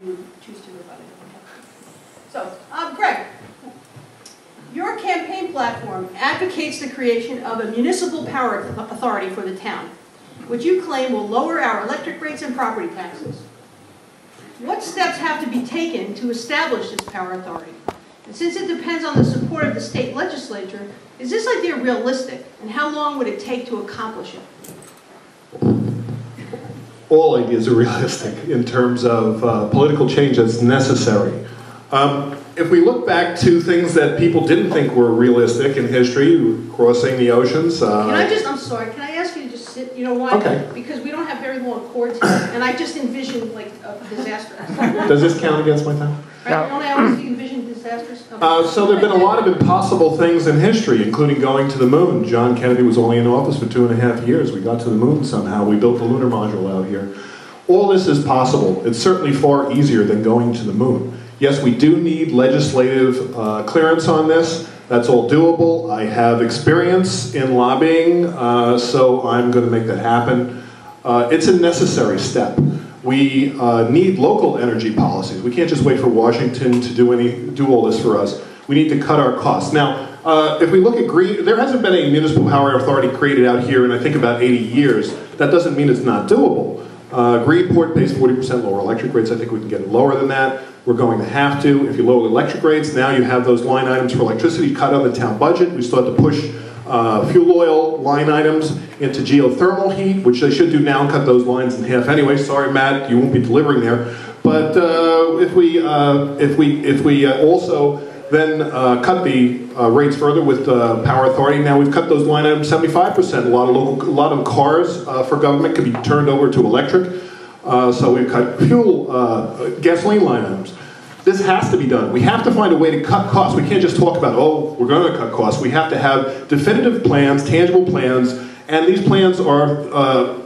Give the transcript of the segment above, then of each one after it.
would choose to rebut it. So, Greg, your campaign platform advocates the creation of a municipal power authority for the town, which you claim will lower our electric rates and property taxes. What steps have to be taken to establish this power authority? And since it depends on the support of the state legislature, is this idea realistic? And how long would it take to accomplish it? All ideas are realistic in terms of political change that's necessary. If we look back to things that people didn't think were realistic in history, crossing the oceans. I'm sorry, can I ask you to just sit? You know why? Okay. Because we don't have very long cords here, and I just envisioned like a disaster. Does this count against my time? Right? Don't I always envision disasters? So there have been a lot of impossible things in history, including going to the moon. John Kennedy was only in office for 2.5 years. We got to the moon somehow. We built the lunar module out here. All this is possible. It's certainly far easier than going to the moon. Yes, we do need legislative clearance on this. That's all doable. I have experience in lobbying, so I'm going to make that happen. It's a necessary step. We need local energy policies. We can't just wait for Washington to do all this for us. We need to cut our costs. Now, if we look at green, there hasn't been a municipal power authority created out here in I think about 80 years. That doesn't mean it's not doable. Greenport pays 40% lower electric rates. I think we can get lower than that. We're going to have to. If you lower electric rates, now you have those line items for electricity cut on the town budget. We start to push fuel oil line items into geothermal heat, which they should do now and cut those lines in half anyway. Sorry, Matt, you won't be delivering there. But if we also then cut the rates further with Power Authority, now we've cut those line items 75%. A lot of cars for government can be turned over to electric. So we've cut fuel, gasoline line items. This has to be done. We have to find a way to cut costs. We can't just talk about, oh, we're going to cut costs. We have to have definitive plans, tangible plans, and these plans are,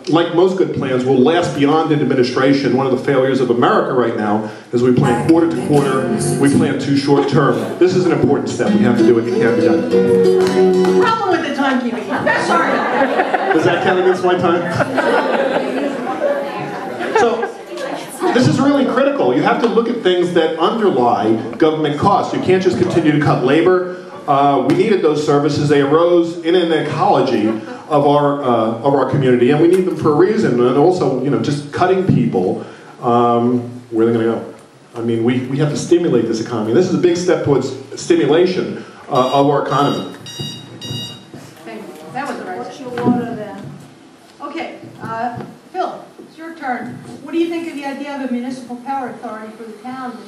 like most good plans, will last beyond an administration. One of the failures of America right now is we plan quarter to quarter, we plan too short term. This is an important step. We have to do it. It can't be done. Problem with the timekeeping. Sorry. Does that count against my time? So, this is really critical. You have to look at things that underlie government costs. You can't just continue to cut labor. We needed those services. They arose in an ecology of our community, and we need them for a reason. And also, you know, just cutting people, where are they going to go? I mean, we have to stimulate this economy. This is a big step towards stimulation of our economy. Thank you. That was the right. What's your water then? Okay, Phil. It's your turn. What do you think of the idea of a municipal power authority for the town? And,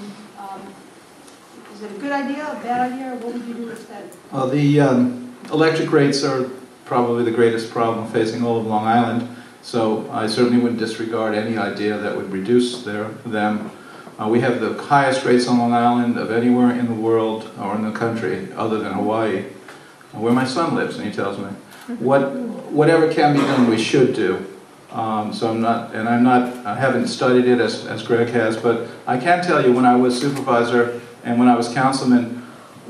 is it a good idea, a bad idea, or what would you do instead? Well, the electric rates are probably the greatest problem facing all of Long Island, so I certainly wouldn't disregard any idea that would reduce them. We have the highest rates on Long Island of anywhere in the world or in the country other than Hawaii, where my son lives, and he tells me. Whatever can be done, we should do. So I haven't studied it as Greg has, but I can tell you when I was supervisor and when I was councilman,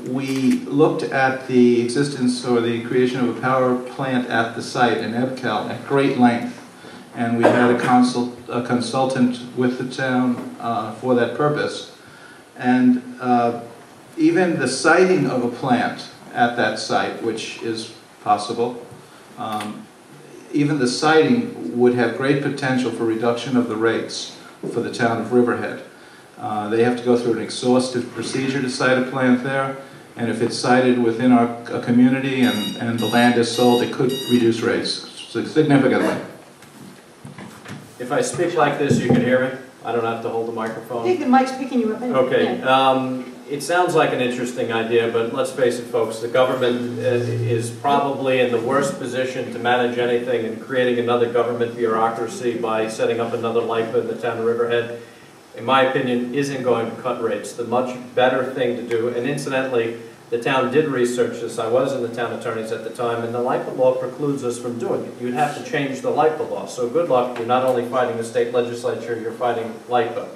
we looked at the existence or the creation of a power plant at the site in EBCAL at great length. And we had a consultant with the town for that purpose. And even the siting of a plant at that site, which is possible, even the siting would have great potential for reduction of the rates for the town of Riverhead. They have to go through an exhaustive procedure to site a plant there, and if it's sited within our community and the land is sold, it could reduce rates significantly. If I speak like this, you can hear me? I don't have to hold the microphone? I think the mic's picking you up. Okay. It sounds like an interesting idea, but let's face it, folks, the government is probably in the worst position to manage anything, and creating another government bureaucracy by setting up another LIPA in the town of Riverhead, in my opinion, isn't going to cut rates. The much better thing to do, and incidentally, the town did research this. I was in the town attorneys at the time, and the LIPA law precludes us from doing it. You'd have to change the LIPA law. So good luck. You're not only fighting the state legislature, you're fighting LIPA.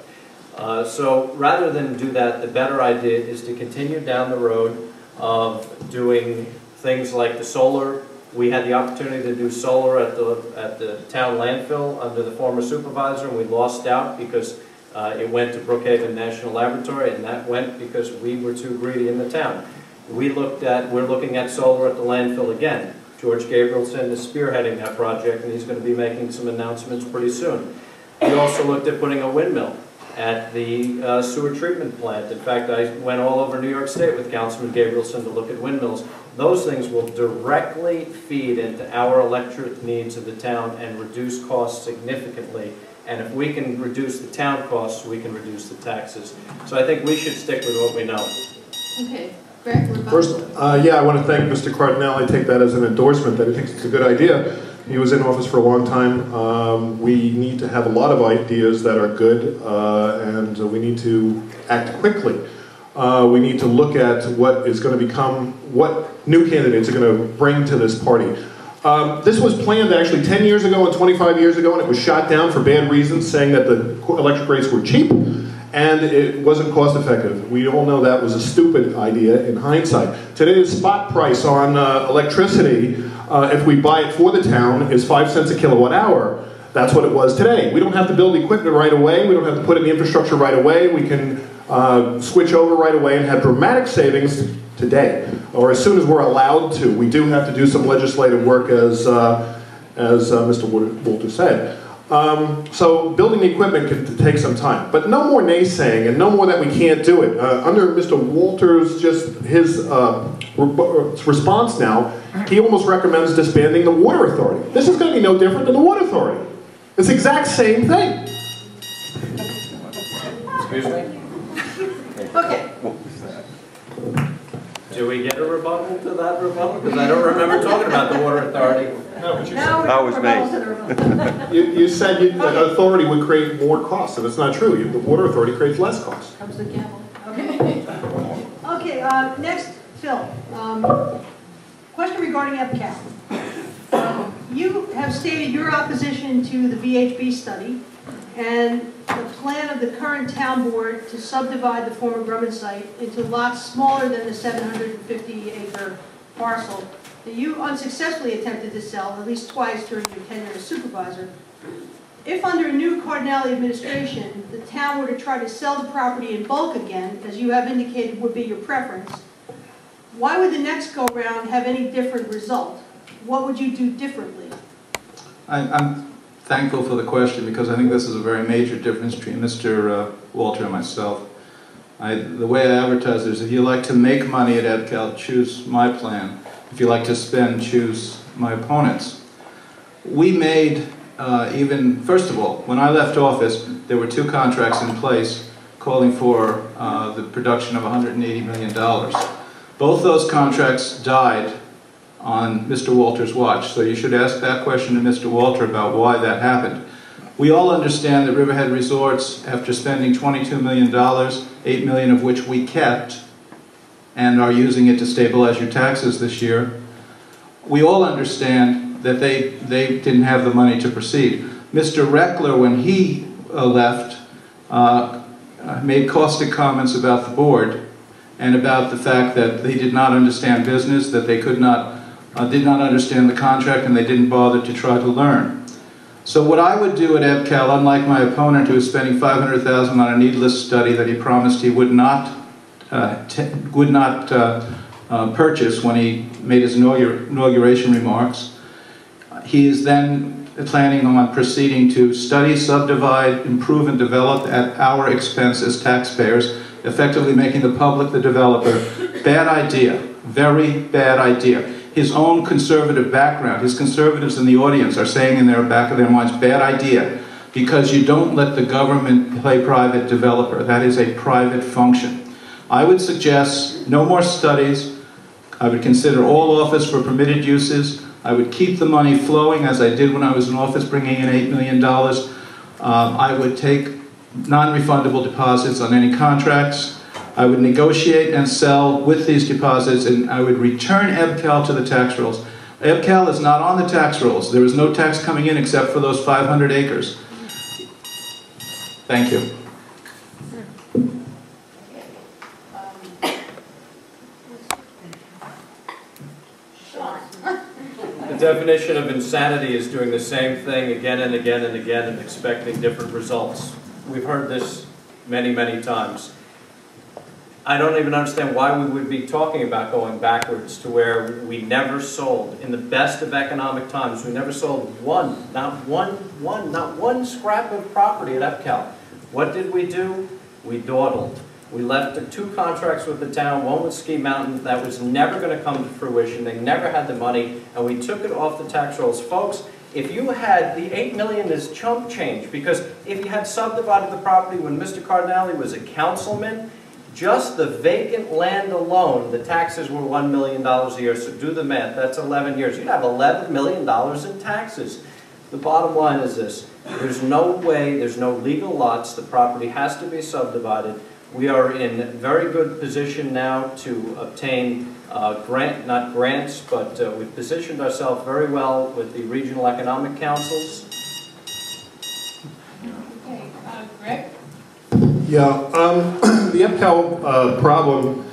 So rather than do that, the better idea is to continue down the road of doing things like the solar. We had the opportunity to do solar at the town landfill under the former supervisor, and we lost out because It went to Brookhaven National Laboratory, and that went because we were too greedy in the town. We're looking at solar at the landfill again. George Gabrielson is spearheading that project, and he's going to be making some announcements pretty soon. We also looked at putting a windmill at the sewer treatment plant. In fact, I went all over New York State with Councilman Gabrielson to look at windmills. Those things will directly feed into our electric needs of the town and reduce costs significantly. And if we can reduce the town costs, we can reduce the taxes. So I think we should stick with what we know. Okay. Greg, what about First, yeah, I want to thank Mr. Cardinale. I take that as an endorsement that he thinks it's a good idea. He was in office for a long time. We need to have a lot of ideas that are good, and we need to act quickly. We need to look at what is going to become, what new candidates are going to bring to this party. This was planned actually 10 years ago and 25 years ago, and it was shot down for bad reasons, saying that the electric rates were cheap and it wasn't cost effective. We all know that was a stupid idea in hindsight. Today's spot price on electricity, if we buy it for the town, is 5 cents a kilowatt hour. That's what it was today. We don't have to build equipment right away. We don't have to put in the infrastructure right away. We can switch over right away and have dramatic savings today, or as soon as we're allowed to. We do have to do some legislative work, as Mr. Walter said. So building the equipment can take some time, but no more naysaying and no more that we can't do it. Under Mr. Walter's, his response now, he almost recommends disbanding the Water Authority. This is going to be no different than the Water Authority. It's the exact same thing. Excuse me? Okay. Do we get a rebuttal to that rebuttal? Because I don't remember talking about the Water Authority. No, but you Now said, That was me. you said the authority would create more costs, and it's not true. The Water Authority creates less costs. Comes the gavel. Okay. Okay, next, Phil. Question regarding EPCAL. You have stated your opposition to the VHB study and the plan of the current town board to subdivide the former Grumman site into lots smaller than the 750-acre parcel that you unsuccessfully attempted to sell at least twice during your tenure as supervisor. If under a new Cardinale administration, the town were to try to sell the property in bulk again, as you have indicated would be your preference, why would the next go-round have any different result? What would you do differently? I'm thankful for the question, because I think this is a very major difference between Mr. Walter and myself. The way I advertise it is, if you like to make money at EPCAL, choose my plan. If you like to spend, choose my opponents. We made, first of all, when I left office, there were 2 contracts in place calling for the production of $180 million. Both those contracts died on Mr. Walter's watch, so you should ask that question to Mr. Walter about why that happened. We all understand that Riverhead Resorts, after spending $22 million, $8 million of which we kept, and are using it to stabilize your taxes this year, we all understand that they didn't have the money to proceed. Mr. Reckler, when he left, made caustic comments about the board and about the fact that they did not understand business, that they did not understand the contract, and they didn't bother to try to learn. So what I would do at EPCAL, unlike my opponent who is spending $500,000 on a needless study that he promised he would not purchase when he made his inauguration remarks, he is then planning on proceeding to study, subdivide, improve, and develop at our expense as taxpayers, effectively making the public the developer. Bad idea. Very bad idea. His own conservative background, his conservatives in the audience are saying in the back of their minds, bad idea, because you don't let the government play private developer. That is a private function. I would suggest no more studies. I would consider all office for permitted uses. I would keep the money flowing as I did when I was in office, bringing in $8 million. I would take non-refundable deposits on any contracts. I would negotiate and sell with these deposits, and I would return EPCAL to the tax rolls. EPCAL is not on the tax rolls. There is no tax coming in except for those 500 acres. Thank you. The definition of insanity is doing the same thing again and again and again and expecting different results. we've heard this many, many times. I don't even understand why we would be talking about going backwards to where we never sold. In the best of economic times, we never sold not one scrap of property at EPCAL. What did we do? We dawdled. We left 2 contracts with the town, one with Ski Mountain, that was never going to come to fruition. They never had the money, and we took it off the tax rolls. Folks, if you had, the $8 million is chump change, because if you had subdivided the property when Mr. Cardinale was a councilman, just the vacant land alone, the taxes were $1 million a year, so do the math, that's 11 years. You'd have $11 million in taxes. The bottom line is this, there's no way, there's no legal lots, the property has to be subdivided. We are in very good position now to obtain not grants, but we've positioned ourselves very well with the regional economic councils. Okay, Greg? Yeah, the EPCAL problem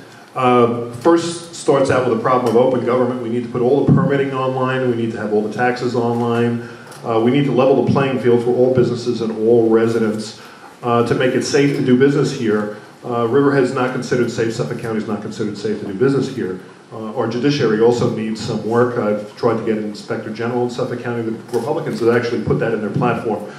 first starts out with a problem of open government. We need to put all the permitting online. We need to have all the taxes online. We need to level the playing field for all businesses and all residents to make it safe to do business here. Riverhead is not considered safe. Suffolk County is not considered safe to do business here. Our judiciary also needs some work. I've tried to get an Inspector General in Suffolk County. The Republicans have actually put that in their platform.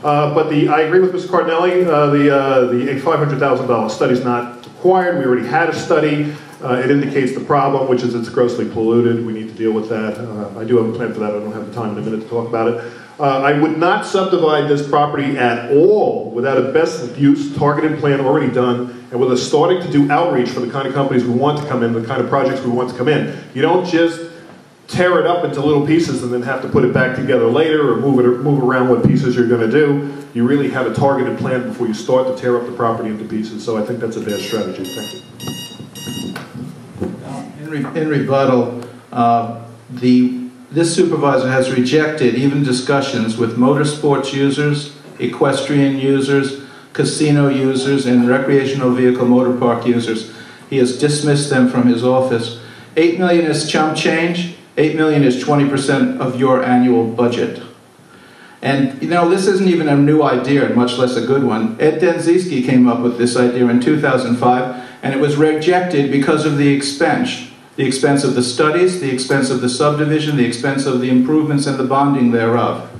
But I agree with Mr. Cardinale, the $500,000 study is not required. We already had a study. It indicates the problem, which is it's grossly polluted. We need to deal with that. I do have a plan for that. I don't have the time in a minute to talk about it. I would not subdivide this property at all without a best use targeted plan already done and with us starting to do outreach for the kind of companies we want to come in, the kind of projects we want to come in. You don't just tear it up into little pieces and then have to put it back together later or move around what pieces you're going to do. You really have a targeted plan before you start to tear up the property into pieces. So I think that's a bad strategy. Thank you. In rebuttal, this supervisor has rejected even discussions with motorsports users, equestrian users, casino users, and recreational vehicle motor park users. He has dismissed them from his office. $8 million is chump change. $8 million is 20% of your annual budget. And, you know, this isn't even a new idea, and much less a good one. Ed Denziski came up with this idea in 2005, and it was rejected because of the expense. The expense of the studies, the expense of the subdivision, the expense of the improvements and the bonding thereof.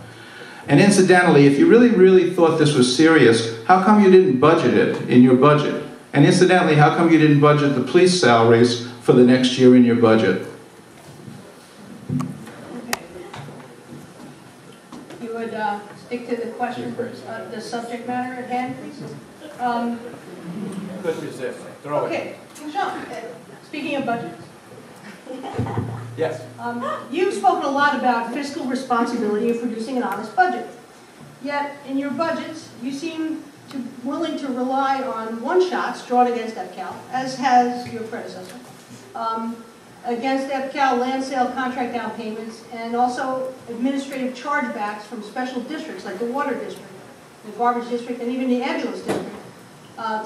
And incidentally, if you really thought this was serious, how come you didn't budget it in your budget? And incidentally, how come you didn't budget the police salaries for the next year in your budget? Okay. You would stick to the question, the subject matter at hand, please? Couldn't resist. Throw it. Okay, Jean, speaking of budgets. Yes. You've spoken a lot about fiscal responsibility of producing an honest budget. Yet, in your budgets, you seem willing to rely on one-shots drawn against EPCAL, as has your predecessor, against EPCAL land sale contract down payments, and also administrative chargebacks from special districts like the water district, the garbage district, and even the ambulance district,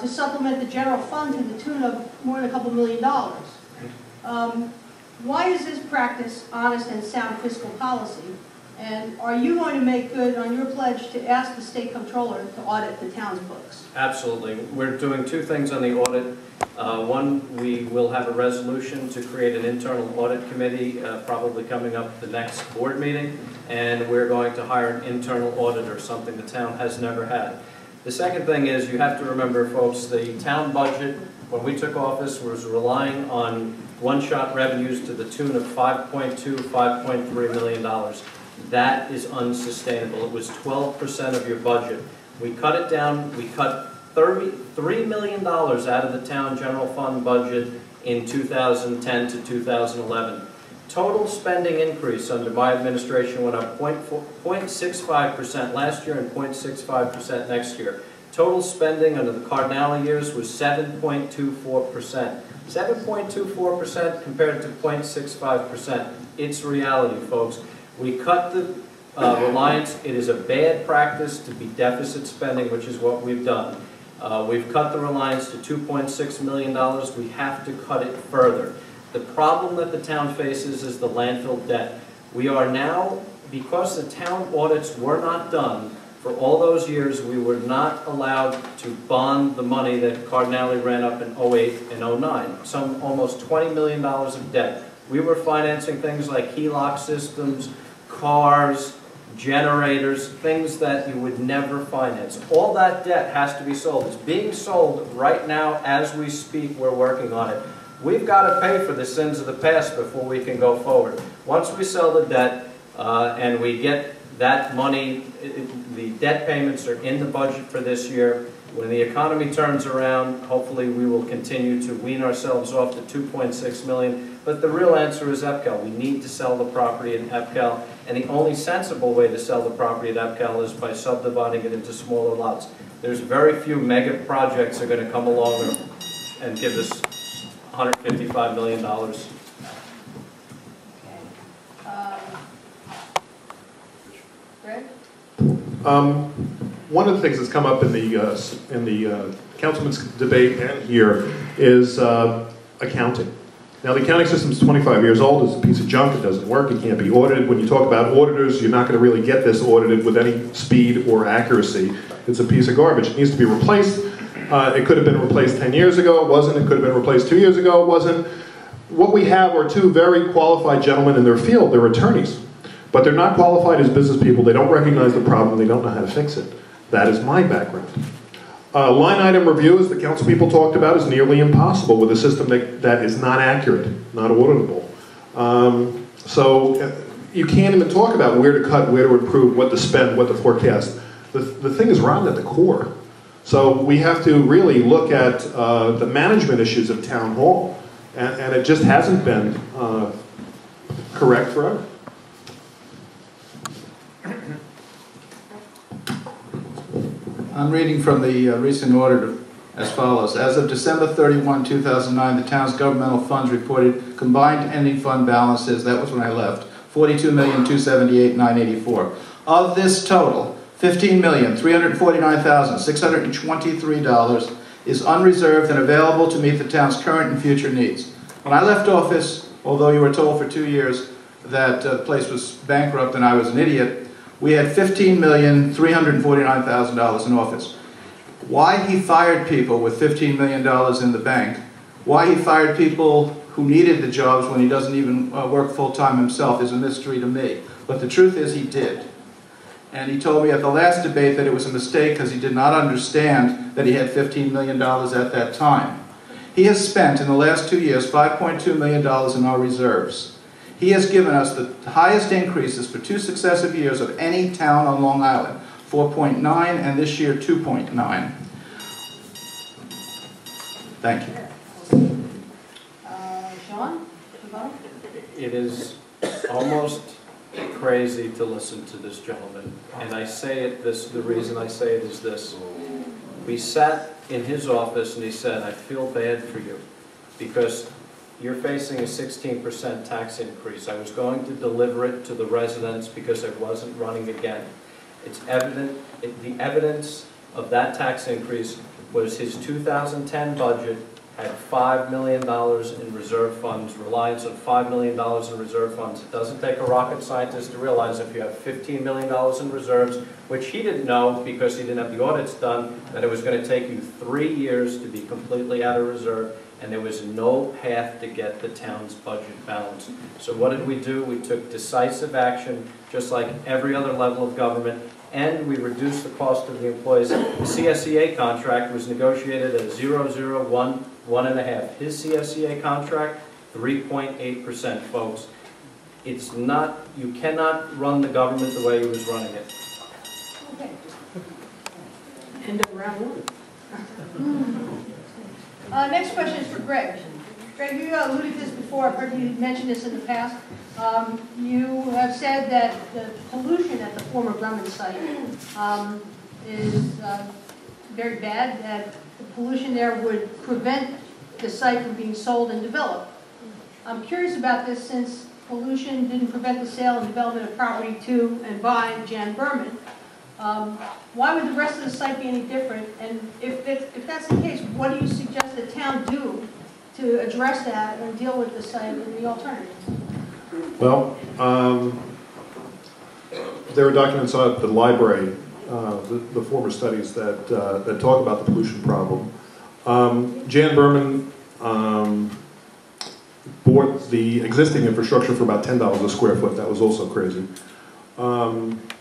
to supplement the general fund to the tune of more than a couple $1 million. Why is this practice honest and sound fiscal policy? And are you going to make good on your pledge to ask the state comptroller to audit the town's books? Absolutely. We're doing 2 things on the audit. One, we will have a resolution to create an internal audit committee probably coming up at the next board meeting. And we're going to hire an internal auditor, something the town has never had. The second thing is you have to remember, folks, the town budget, when we took office, was relying on one-shot revenues to the tune of $5.2, $5.3 million. That is unsustainable. It was 12% of your budget. We cut it down. We cut $3 million out of the town general fund budget in 2010 to 2011. Total spending increase under my administration went up 0.65% last year and 0.65% next year. Total spending under the Cardinale years was 7.24%. 7.24% compared to 0.65%. It's reality, folks. We cut the reliance. It is a bad practice to be deficit spending, which is what we've done. We've cut the reliance to $2.6 million. We have to cut it further. The problem that the town faces is the landfill debt. We are now, because the town audits were not done For all those years, we were not allowed to bond the money that Cardinale ran up in 08 and 09, some almost $20 million of debt. We were financing things like HELOC systems, cars, generators, things that you would never finance. All that debt has to be sold. It's being sold right now as we speak. We're working on it. We've got to pay for the sins of the past before we can go forward. Once we sell the debt and we get that money, the debt payments are in the budget for this year. When the economy turns around, hopefully we will continue to wean ourselves off the $2.6 million. But the real answer is EPCAL. We need to sell the property in EPCAL, and the only sensible way to sell the property at EPCAL is by subdividing it into smaller lots. There's very few mega projects that are going to come along and give us $155 million. Greg? One of the things that's come up in the councilman's debate and here is accounting. Now, the accounting system is 25 years old. It's a piece of junk. It doesn't work. It can't be audited. When you talk about auditors, you're not going to really get this audited with any speed or accuracy. It's a piece of garbage. It needs to be replaced. It could have been replaced 10 years ago. It wasn't. It could have been replaced 2 years ago. It wasn't. What we have are two very qualified gentlemen in their field. They're attorneys. But they're not qualified as business people. They don't recognize the problem. They don't know how to fix it. That is my background. Line item review, as the council people talked about, is nearly impossible with a system that is not accurate, not auditable. So you can't even talk about where to cut, where to improve, what to spend, what to forecast. The thing is rotten at the core. So we have to really look at the management issues of town hall, and it just hasn't been correct forever. I'm reading from the recent audit as follows. As of December 31, 2009, the town's governmental funds reported combined ending fund balances, that was when I left, $42,278,984. Of this total, $15,349,623 is unreserved and available to meet the town's current and future needs. When I left office, although you were told for 2 years that the place was bankrupt and I was an idiot, we had $15,349,000 in office. Why he fired people with $15 million in the bank, why he fired people who needed the jobs when he doesn't even work full-time himself is a mystery to me. But the truth is he did. And he told me at the last debate that it was a mistake because he did not understand that he had $15 million at that time. He has spent in the last 2 years $5.2 million in our reserves. He has given us the highest increases for 2 successive years of any town on Long Island, 4.9 and this year 2.9. Thank you. Sean? It is almost crazy to listen to this gentleman, and I say it the reason I say it is this. We sat in his office and he said, I feel bad for you because you're facing a 16% tax increase. I was going to deliver it to the residents because I wasn't running again. It's evident, the evidence of that tax increase was his 2010 budget had $5 million in reserve funds, reliance on $5 million in reserve funds. It doesn't take a rocket scientist to realize if you have $15 million in reserves, which he didn't know because he didn't have the audits done, that it was going to take you 3 years to be completely out of reserve, and there was no path to get the town's budget balanced. So what did we do? We took decisive action, just like every other level of government, and we reduced the cost of the employees. The CSEA contract was negotiated at 0.001, 1.5. His CSEA contract, 3.8%, folks. It's not, you cannot run the government the way he was running it. Okay. End of round one. Next question is for Greg. Greg, you alluded to this before. I've heard you mention this in the past. You have said that the pollution at the former Bremen site is very bad, that the pollution there would prevent the site from being sold and developed. I'm curious about this since pollution didn't prevent the sale and development of property to and by Jan Berman. Why would the rest of the site be any different? And if that's the case, what do you suggest the town do to address that and deal with the site and the alternatives? Well, there are documents at the library the former studies that, that talk about the pollution problem. Jan Berman bought the existing infrastructure for about $10 a square foot. That was also crazy. I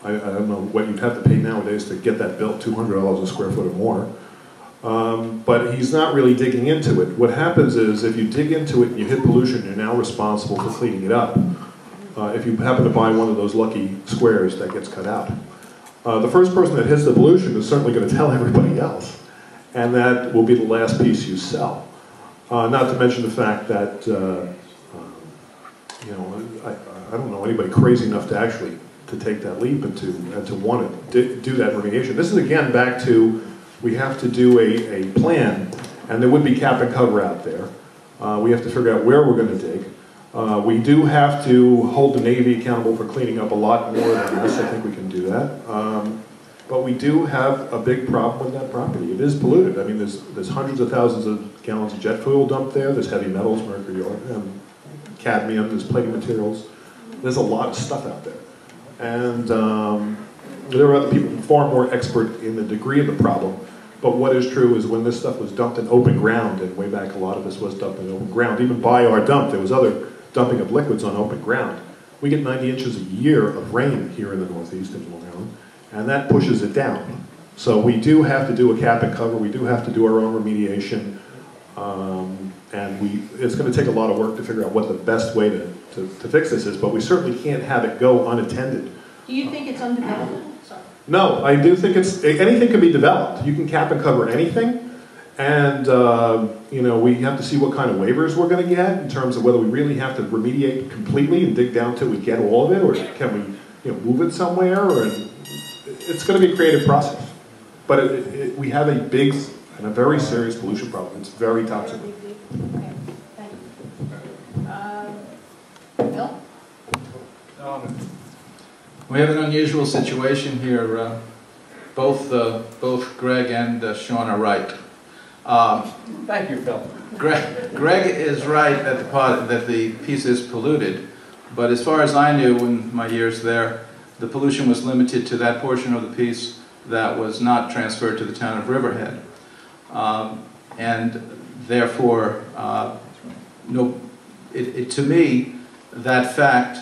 don't know what you'd have to pay nowadays to get that built, $200 a square foot or more. But he's not really digging into it. What happens is if you dig into it and you hit pollution, you're now responsible for cleaning it up. If you happen to buy one of those lucky squares, that gets cut out. The first person that hits the pollution is certainly going to tell everybody else. And that will be the last piece you sell. Not to mention the fact that, you know, I don't know anybody crazy enough to actually to take that leap and to want to do that remediation. This is again back to we have to do a plan, and there would be cap and cover out there. We have to figure out where we're going to dig. We do have to hold the Navy accountable for cleaning up a lot more than this. I think we can do that. But we do have a big problem with that property. It is polluted. I mean, there's hundreds of thousands of gallons of jet fuel dumped there. There's heavy metals, mercury, cadmium, there's plating materials. There's a lot of stuff out there. And there are other people far more expert in the degree of the problem. But what is true is when this stuff was dumped in open ground, and way back a lot of this was dumped in open ground, even by our dump, there was other dumping of liquids on open ground. We get 90 inches a year of rain here in the Northeast in Long Island, and that pushes it down. So we do have to do a cap and cover, we do have to do our own remediation, and it's going to take a lot of work to figure out what the best way to fix this is, but we certainly can't have it go unattended. Do you think it's undeveloped? Sorry. No, I do think anything can be developed. You can cap and cover anything, and you know, we have to see what kind of waivers we're going to get in terms of whether we really have to remediate completely and dig down till we get all of it, or can we, you know, move it somewhere, or it's going to be a creative process. But we have a big and a very serious pollution problem. It's very toxic. Okay, thank you. Bill? We have an unusual situation here. Both Greg and Sean are right. Thank you, Phil. Greg is right that the piece is polluted, but as far as I knew in my years there, the pollution was limited to that portion of the piece that was not transferred to the town of Riverhead. And therefore, to me, that fact,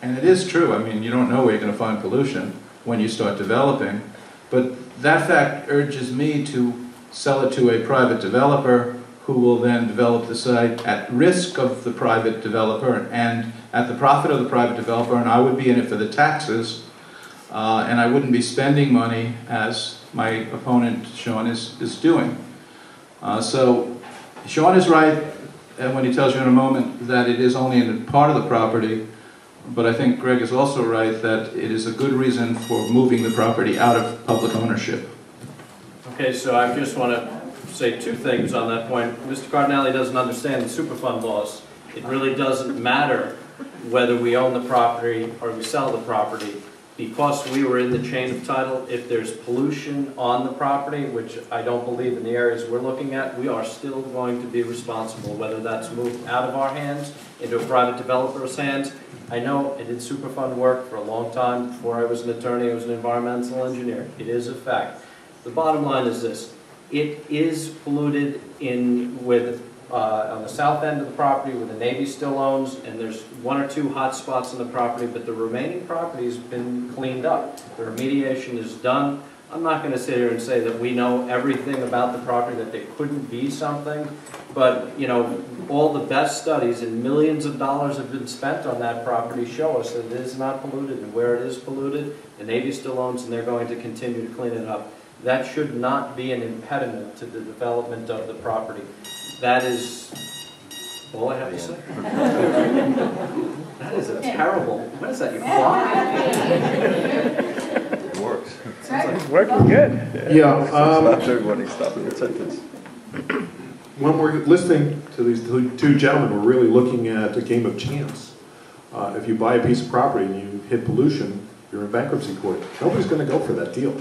and it is true, I mean, you don't know where you're going to find pollution when you start developing, but that fact urges me to sell it to a private developer who will then develop the site at risk of the private developer and at the profit of the private developer, and I would be in it for the taxes, and I wouldn't be spending money as my opponent, Sean, is doing. So Sean is right when he tells you in a moment that it is only in part of the property, but I think Greg is also right that it is a good reason for moving the property out of public ownership. Okay, so I just want to say two things on that point. Mr. Cardinale doesn't understand the Superfund laws. It really doesn't matter whether we own the property or we sell the property. Because we were in the chain of title, if there's pollution on the property, which I don't believe in the areas we're looking at, we are still going to be responsible, whether that's moved out of our hands into a private developer's hands. I know I did Superfund work for a long time. Before I was an attorney, I was an environmental engineer. It is a fact. The bottom line is this. It is polluted on the south end of the property where the Navy still owns, and there's one or two hot spots in the property, but the remaining property has been cleaned up. The remediation is done. I'm not going to sit here and say that we know everything about the property, that there couldn't be something, but you know, all the best studies and millions of dollars have been spent on that property show us that it is not polluted, and where it is polluted, the Navy still owns, and they're going to continue to clean it up. That should not be an impediment to the development of the property. That is all I have to say. That is a terrible, what is that, you fly? It works. It's working good. Yeah. Stops everybody stopping the sentence. When we're listening to these two gentlemen, we're really looking at a game of chance. If you buy a piece of property and you hit pollution, you're in bankruptcy court. Nobody's going to go for that deal.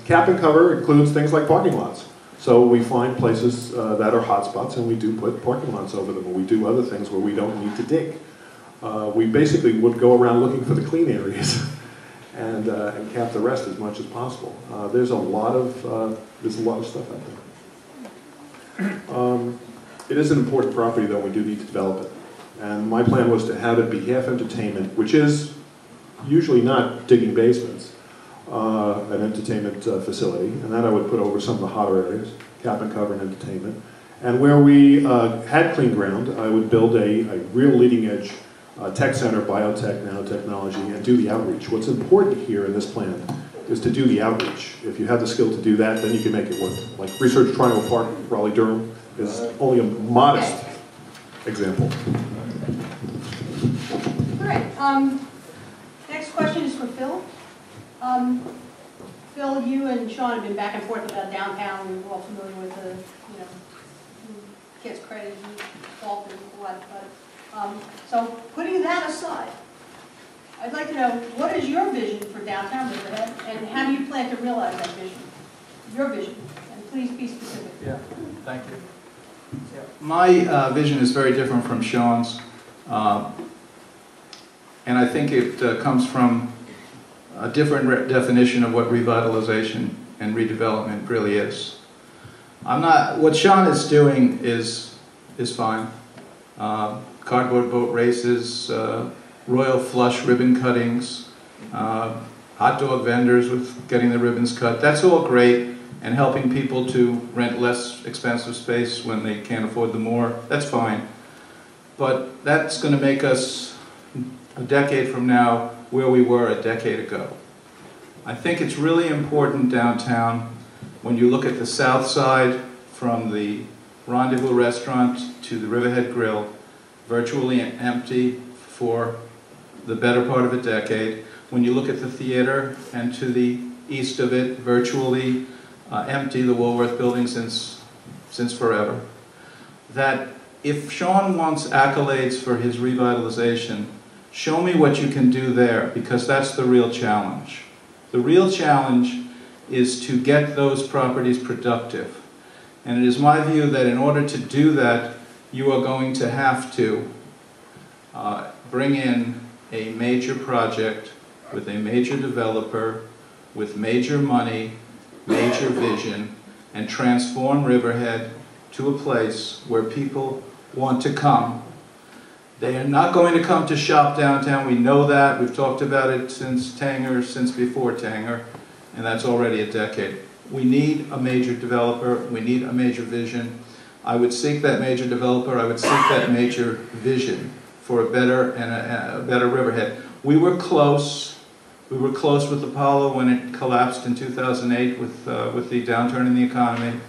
Cap and cover includes things like parking lots. So we find places that are hotspots, and we do put parking lots over them, or we do other things where we don't need to dig. We basically would go around looking for the clean areas and cap the rest as much as possible. There's a lot of stuff out there. It is an important property, though. We do need to develop it. And my plan was to have it be half entertainment, which is usually not digging basements, an entertainment facility. And then I would put over some of the hotter areas, cap and cover and entertainment. And where we had clean ground, I would build a real leading edge tech center, biotech, nanotechnology, and do the outreach. What's important here in this plan is to do the outreach. If you have the skill to do that, then you can make it work. Like Research Triangle Park, Raleigh-Durham, is only a modest example. All right. Next question is for Phil. Phil, you and Sean have been back and forth about downtown. We're all familiar with the, who gets credit, who's fault, and what. But so putting that aside, I'd like to know, what is your vision for downtown Riverhead, and how do you plan to realize that vision? Your vision, and please be specific. Yeah, thank you. Yeah. My vision is very different from Sean's, and I think it comes from a different definition of what revitalization and redevelopment really is. What Sean is doing is fine. Cardboard boat races, royal flush ribbon cuttings, hot dog vendors with getting the ribbons cut. That's all great, and helping people to rent less expensive space when they can't afford the more. That's fine. But that's going to make us a decade from now where we were a decade ago. I think it's really important downtown when you look at the south side from the Rendezvous restaurant to the Riverhead Grill, virtually empty for the better part of a decade. When you look at the theater and to the east of it, virtually empty, the Woolworth building since forever. That if Sean wants accolades for his revitalization, show me what you can do there, because that's the real challenge. The real challenge is to get those properties productive. And it is my view that in order to do that, you are going to have to bring in a major project with a major developer, with major money, major vision, and transform Riverhead to a place where people want to come. They are not going to come to shop downtown. We know that. We've talked about it since Tanger, since before Tanger, and that's already a decade. We need a major developer. We need a major vision. I would seek that major developer. I would seek that major vision for a better and a better Riverhead. We were close. We were close with Apollo when it collapsed in 2008 with the downturn in the economy.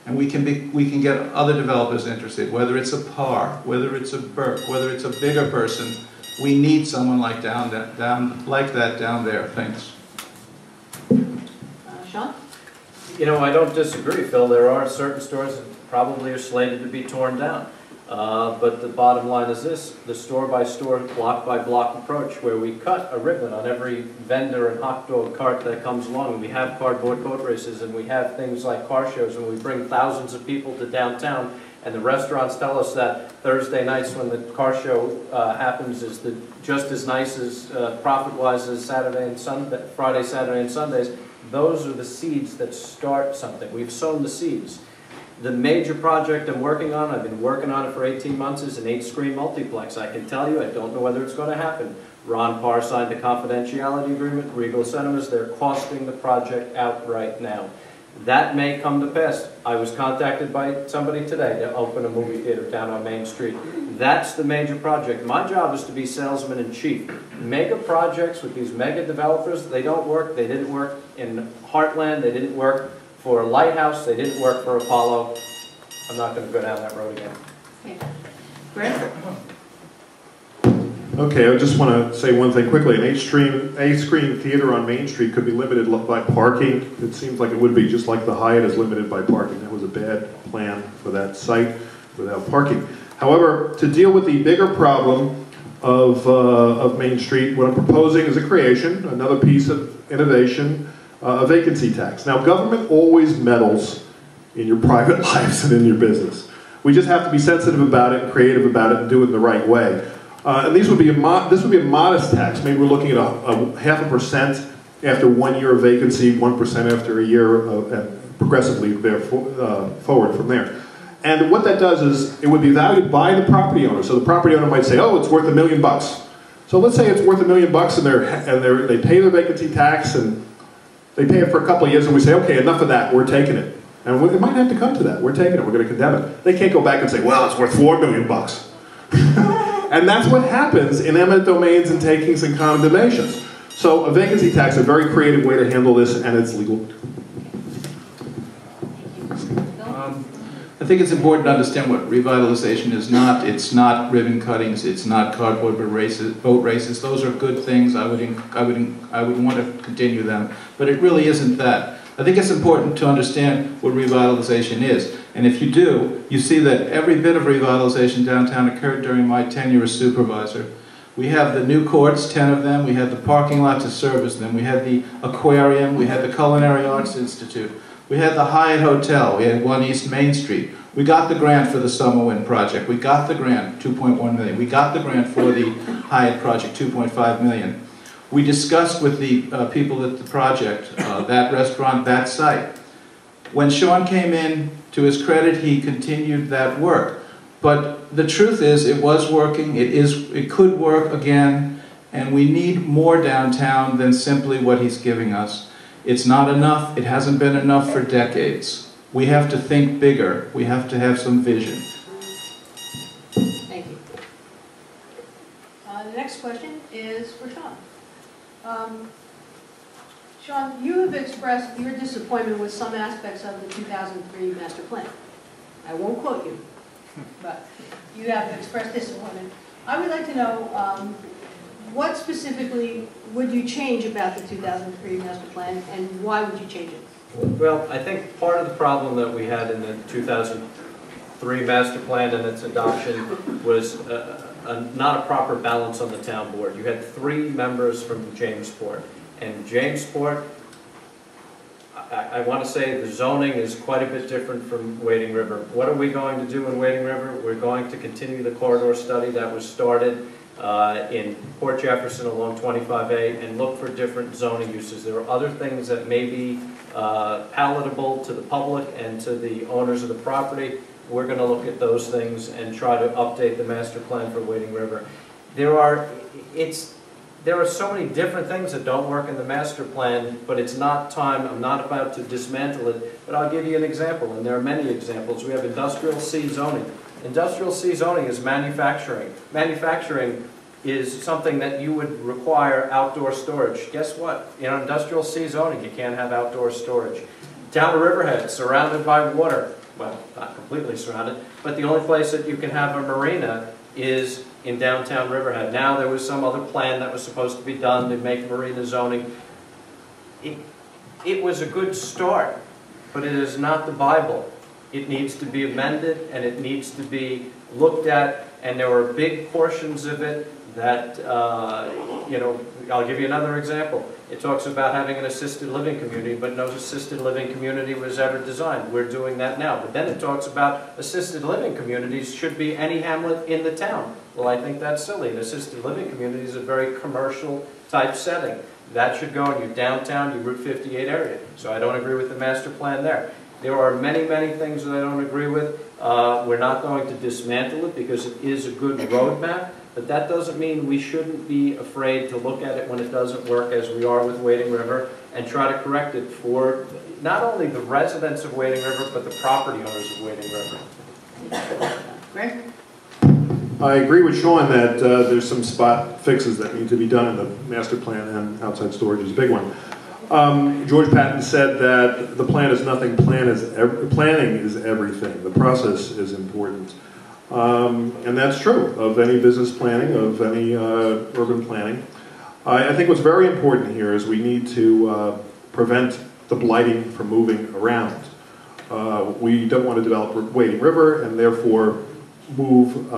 And we can get other developers interested, whether it's a Parr, whether it's a Burke, whether it's a bigger person. We need someone like that down there. Thanks. Sean? I don't disagree, Phil. There are certain stores that probably are slated to be torn down. But the bottom line is this: the store-by-store, block-by-block approach, where we cut a ribbon on every vendor and hot dog cart that comes along, and we have cardboard boat races, and we have things like car shows, and we bring thousands of people to downtown, and the restaurants tell us that Thursday nights when the car show happens is just as nice as profit-wise as Friday, Saturday, and Sundays. Those are the seeds that start something. We've sown the seeds. The major project I'm working on, I've been working on it for 18 months, is an 8-screen multiplex. I can tell you, I don't know whether it's going to happen. Ron Parr signed a confidentiality agreement. Regal Cinemas, they're costing the project out right now. That may come to pass. I was contacted by somebody today to open a movie theater down on Main Street. That's the major project. My job is to be salesman in chief. Mega projects with these mega developers, they don't work. They didn't work in Heartland. They didn't work for Lighthouse. They didn't work for Apollo. I'm not going to go down that road again. Okay. Greg? Okay, I just want to say one thing quickly. An 8-screen theater on Main Street could be limited by parking. It seems like it would be, just like the Hyatt is limited by parking. That was a bad plan for that site without parking. However, to deal with the bigger problem of Main Street, what I'm proposing is a creation, another piece of innovation, a vacancy tax. Now, government always meddles in your private lives and in your business. We just have to be sensitive about it and creative about it and do it in the right way. And this would be a modest tax. Maybe we're looking at a 0.5% after 1 year of vacancy, 1% after a year, and progressively forward from there. And what that does is, it would be valued by the property owner. So the property owner might say, oh, it's worth $1 million. So let's say it's worth $1 million and they pay their vacancy tax and they pay it for a couple of years and we say, okay, enough of that, we're taking it. And it might have to come to that, we're taking it, we're going to condemn it. They can't go back and say, well, it's worth $4 million. And that's what happens in eminent domains and takings and condemnations. So a vacancy tax is a very creative way to handle this, and it's legal. I think it's important to understand what revitalization is not. It's not ribbon cuttings. It's not cardboard boat races. Those are good things. I would want to continue them, but it really isn't that. I think it's important to understand what revitalization is. And if you do, you see that every bit of revitalization downtown occurred during my tenure as supervisor. We have the new courts, 10 of them. We had the parking lot to service them. We had the aquarium. We had the Culinary Arts Institute. We had the Hyatt Hotel. We had 1 East Main Street. We got the grant for the Summerwind project. We got the grant, $2.1 million. We got the grant for the Hyatt project, $2.5 million. We discussed with the people at the project, that restaurant, that site. When Sean came in, to his credit, he continued that work. But the truth is, it was working. It could work again, and we need more downtown than simply what he's giving us. It's not enough. It hasn't been enough for decades. We have to think bigger. We have to have some vision. Thank you. The next question is for Sean. Sean, you have expressed your disappointment with some aspects of the 2003 master plan. I won't quote you, but you have expressed disappointment. I would like to know what specifically would you change about the 2003 master plan, and why would you change it? Well, I think part of the problem that we had in the 2003 master plan and its adoption was not a proper balance on the town board. You had 3 members from Jamesport, and Jamesport, I want to say the zoning is quite a bit different from Wading River. What are we going to do in Wading River? We're going to continue the corridor study that was started in Port Jefferson along 25A and look for different zoning uses. There are other things that may be palatable to the public and to the owners of the property. We're going to look at those things and try to update the master plan for Wading River. There are so many different things that don't work in the master plan, but it's not time. I'm not about to dismantle it, but I'll give you an example, and there are many examples. We have industrial C zoning. Industrial C zoning is manufacturing. Manufacturing is something that you would require outdoor storage. Guess what? In industrial C zoning, you can't have outdoor storage. Down to Riverhead, surrounded by water. Well, not completely surrounded, but the only place that you can have a marina is in downtown Riverhead. Now there was some other plan that was supposed to be done to make marina zoning. It was a good start, but it is not the Bible. It needs to be amended and it needs to be looked at, and there were big portions of it that, I'll give you another example. It talks about having an assisted living community, but no assisted living community was ever designed. We're doing that now. But then it talks about assisted living communities should be any hamlet in the town. Well, I think that's silly. An assisted living community is a very commercial type setting. That should go in your downtown, your Route 58 area. So I don't agree with the master plan there. There are many, many things that I don't agree with. We're not going to dismantle it because it is a good roadmap. But that doesn't mean we shouldn't be afraid to look at it when it doesn't work, as we are with Wading River, and try to correct it for not only the residents of Wading River, but the property owners of Wading River. Greg? I agree with Sean that there's some spot fixes that need to be done in the master plan, and outside storage is a big one. George Patton said that the plan is nothing, planning is everything. The process is important. And that's true of any business planning, of any urban planning. I think what's very important here is we need to prevent the blighting from moving around. We don't want to develop Wading River and therefore move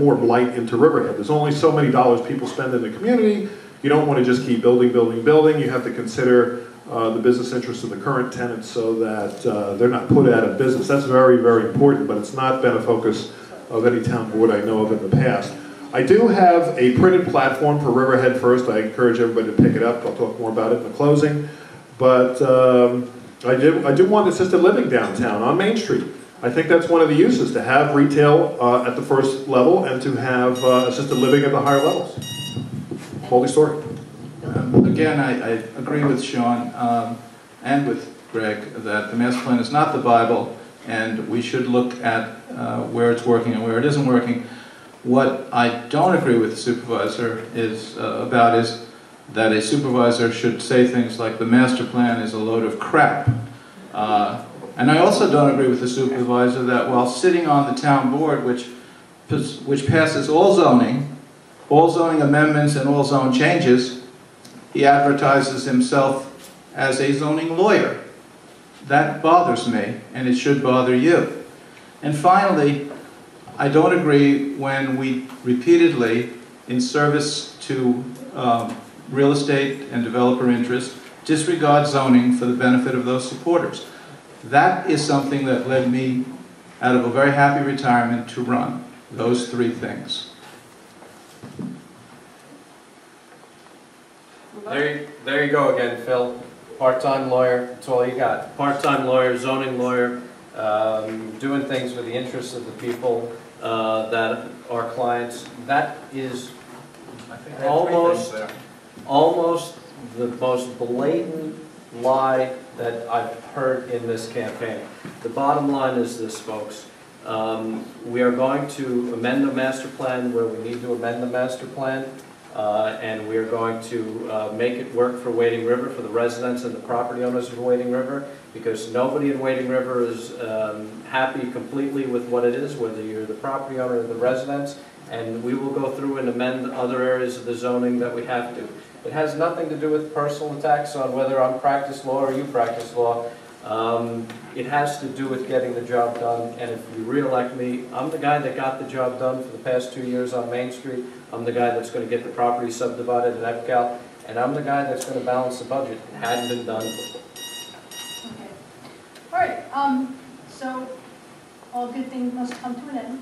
more blight into Riverhead. There's only so many dollars people spend in the community. You don't want to just keep building, building, building. You have to consider the business interests of the current tenants so that they're not put out of business. That's very, very important, but it's not been a focus of any town board I know of in the past. I do have a printed platform for Riverhead First. I encourage everybody to pick it up. I'll talk more about it in the closing. But I do want assisted living downtown on Main Street. I think that's one of the uses, to have retail at the first level and to have assisted living at the higher levels. Multi-story. Again, I agree with Sean and with Greg that the master plan is not the Bible, and we should look at where it's working and where it isn't working. What I don't agree with the supervisor is that a supervisor should say things like the master plan is a load of crap. And I also don't agree with the supervisor that while sitting on the town board, which passes all zoning amendments and all zone changes, he advertises himself as a zoning lawyer. That bothers me, and it should bother you. And finally, I don't agree when we repeatedly, in service to real estate and developer interest, disregard zoning for the benefit of those supporters. That is something that led me, out of a very happy retirement, to run those three things. There you go again, Phil. Part-time lawyer, that's all you got. Part-time lawyer, zoning lawyer, doing things for the interests of the people that are clients. That is almost the most blatant lie that I've heard in this campaign. The bottom line is this, folks. We are going to amend the master plan where we need to amend the master plan, and we are going to make it work for Wading River, for the residents and the property owners of Wading River, because nobody in Wading River is happy completely with what it is, whether you're the property owner or the residents, and we will go through and amend other areas of the zoning that we have to. It has nothing to do with personal attacks on whether I'm practice law or you practice law. It has to do with getting the job done, and if you re-elect me, I'm the guy that got the job done for the past 2 years on Main Street. I'm the guy that's going to get the property subdivided at EPCAL, and I'm the guy that's going to balance the budget. It hadn't been done before. Okay. All right. So all good things must come to an end.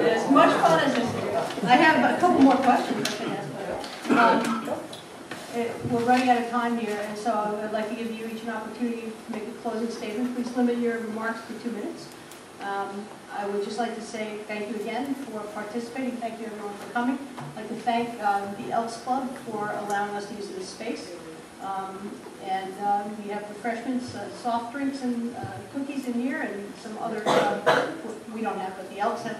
As much fun as this is. I have a couple more questions I can ask. We're running out of time here, and so I would like to give you each an opportunity to make a closing statement. Please limit your remarks to 2 minutes. I would just like to say thank you again for participating. Thank you everyone for coming. I'd like to thank the Elks Club for allowing us to use this space. We have refreshments, soft drinks and cookies in here, and some other, we don't have, but the Elks have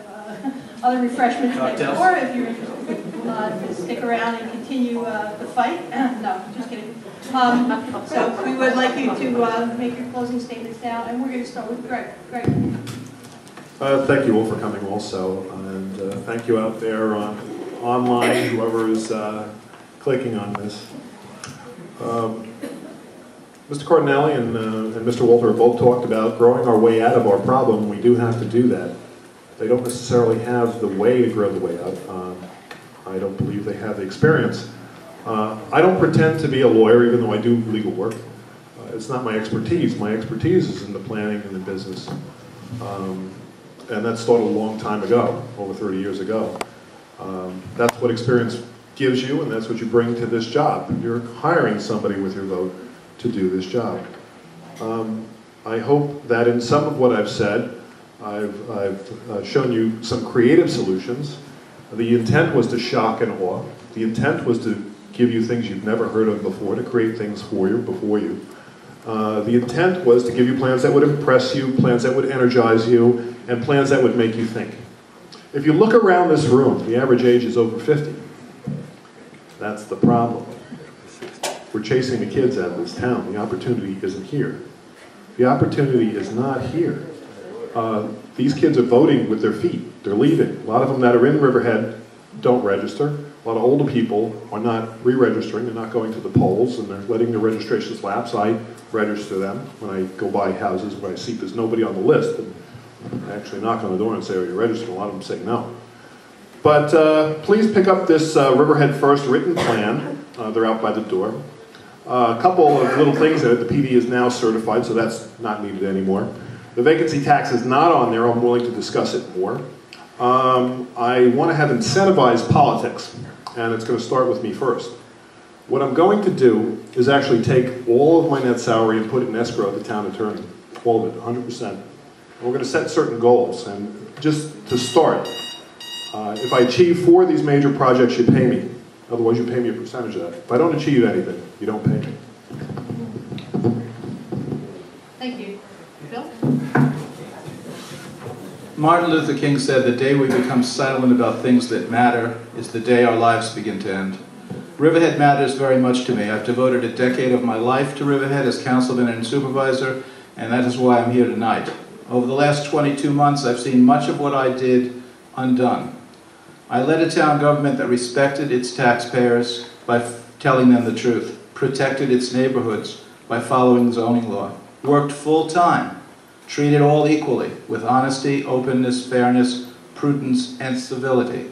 other refreshments next door if you're interested. To stick around and continue the fight. No, just kidding. So we would like you to make your closing statements now, and we're going to start with Greg. Greg. Thank you all for coming also, and thank you out there online, whoever is clicking on this. Mr. Cardinale and Mr. Walter have both talked about growing our way out of our problem. We do have to do that. They don't necessarily have the way to grow the way out. I don't believe they have the experience. I don't pretend to be a lawyer, even though I do legal work. It's not my expertise. My expertise is in the planning and the business. And that started a long time ago, over 30 years ago. That's what experience gives you, and that's what you bring to this job. You're hiring somebody with your vote to do this job. I hope that in some of what I've said, I've shown you some creative solutions. The intent was to shock and awe. The intent was to give you things you've never heard of before, to create things for you, before you. The intent was to give you plans that would impress you, plans that would energize you, and plans that would make you think. If you look around this room, the average age is over 50. That's the problem. We're chasing the kids out of this town. The opportunity isn't here. The opportunity is not here. These kids are voting with their feet. They're leaving. A lot of them that are in Riverhead don't register. A lot of older people are not re-registering. They're not going to the polls, and they're letting their registrations lapse. I register them when I go by houses where I see there's nobody on the list. And I actually knock on the door and say, are you registered? A lot of them say no. But please pick up this Riverhead First written plan. They're out by the door. A couple of little things that the PD is now certified, so that's not needed anymore. The vacancy tax is not on there. I'm willing to discuss it more. I want to have incentivized politics, and it's going to start with me first. What I'm going to do is actually take all of my net salary and put it in escrow at the town attorney. All of it, 100%. And we're going to set certain goals. And just to start, if I achieve 4 of these major projects, you pay me. Otherwise, you pay me a percentage of that. If I don't achieve anything, you don't pay me. Thank you. Phil? Martin Luther King said, "The day we become silent about things that matter is the day our lives begin to end." Riverhead matters very much to me. I've devoted a decade of my life to Riverhead as councilman and supervisor, and that is why I'm here tonight. Over the last 22 months, I've seen much of what I did undone. I led a town government that respected its taxpayers by telling them the truth, protected its neighborhoods by following zoning law, worked full-time, treated all equally with honesty, openness, fairness, prudence, and civility.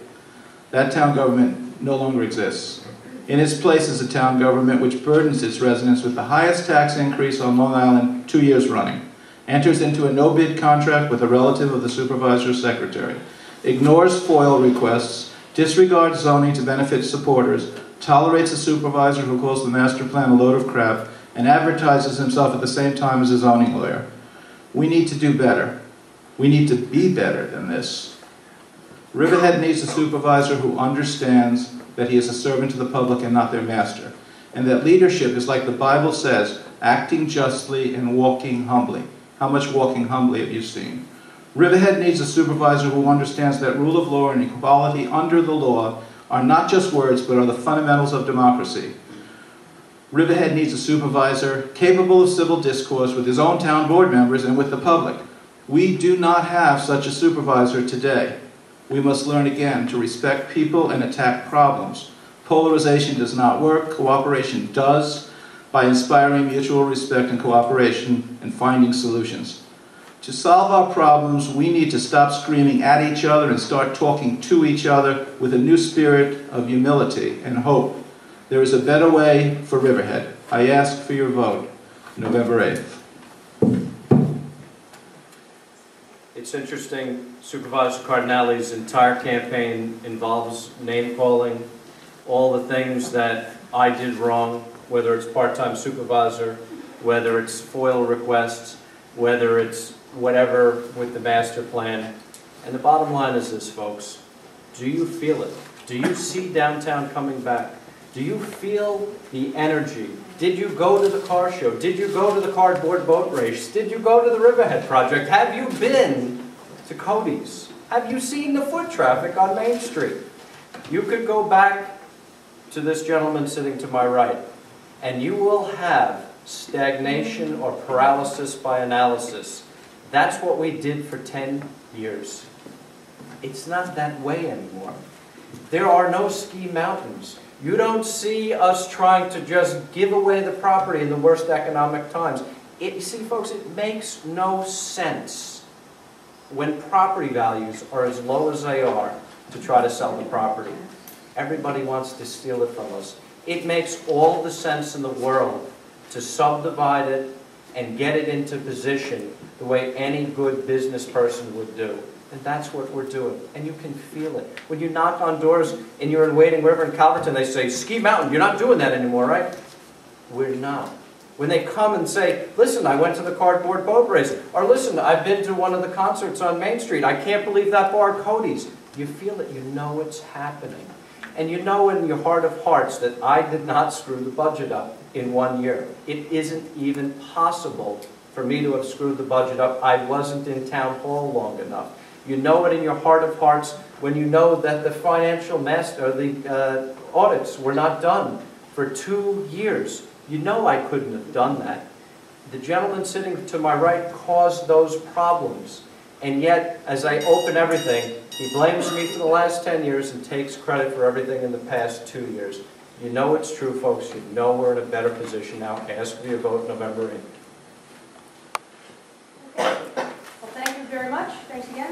That town government no longer exists. In its place is a town government which burdens its residents with the highest tax increase on Long Island 2 years running, enters into a no-bid contract with a relative of the supervisor's secretary, ignores FOIL requests, disregards zoning to benefit supporters, tolerates a supervisor who calls the master plan a load of crap, and advertises himself at the same time as a zoning lawyer. We need to do better. We need to be better than this. Riverhead needs a supervisor who understands that he is a servant to the public and not their master, and that leadership is like the Bible says, acting justly and walking humbly. How much walking humbly have you seen? Riverhead needs a supervisor who understands that rule of law and equality under the law are not just words, but are the fundamentals of democracy. Riverhead needs a supervisor capable of civil discourse with his own town board members and with the public. We do not have such a supervisor today. We must learn again to respect people and attack problems. Polarization does not work, cooperation does, by inspiring mutual respect and cooperation and finding solutions. To solve our problems, we need to stop screaming at each other and start talking to each other with a new spirit of humility and hope. There is a better way for Riverhead. I ask for your vote, November 8th. It's interesting, Supervisor Cardinale's entire campaign involves name-calling, all the things that I did wrong, whether it's part-time supervisor, whether it's FOIL requests, whether it's whatever with the master plan. And the bottom line is this, folks. Do you feel it? Do you see downtown coming back? Do you feel the energy? Did you go to the car show? Did you go to the cardboard boat race? Did you go to the Riverhead project? Have you been to Cody's? Have you seen the foot traffic on Main Street? You could go back to this gentleman sitting to my right, and you will have stagnation or paralysis by analysis. That's what we did for 10 years. It's not that way anymore. There are no ski mountains. You don't see us trying to just give away the property in the worst economic times. You see, folks, it makes no sense when property values are as low as they are to try to sell the property. Everybody wants to steal it from us. It makes all the sense in the world to subdivide it and get it into position the way any good business person would do. And that's what we're doing. And you can feel it. When you knock on doors and you're in Wading River in Calverton, they say, Ski Mountain, you're not doing that anymore, right? We're not. When they come and say, listen, I went to the cardboard boat race, or listen, I've been to one of the concerts on Main Street, I can't believe that bar Cody's. You feel it, you know it's happening. And you know in your heart of hearts that I did not screw the budget up in 1 year. It isn't even possible for me to have screwed the budget up. I wasn't in town hall long enough. You know it in your heart of hearts when you know that the financial the audits were not done for 2 years. You know I couldn't have done that. The gentleman sitting to my right caused those problems. And yet, as I open everything, he blames me for the last 10 years and takes credit for everything in the past 2 years. You know it's true, folks. You know we're in a better position now. Ask for your vote November 8th. Well, thank you very much. Thanks again.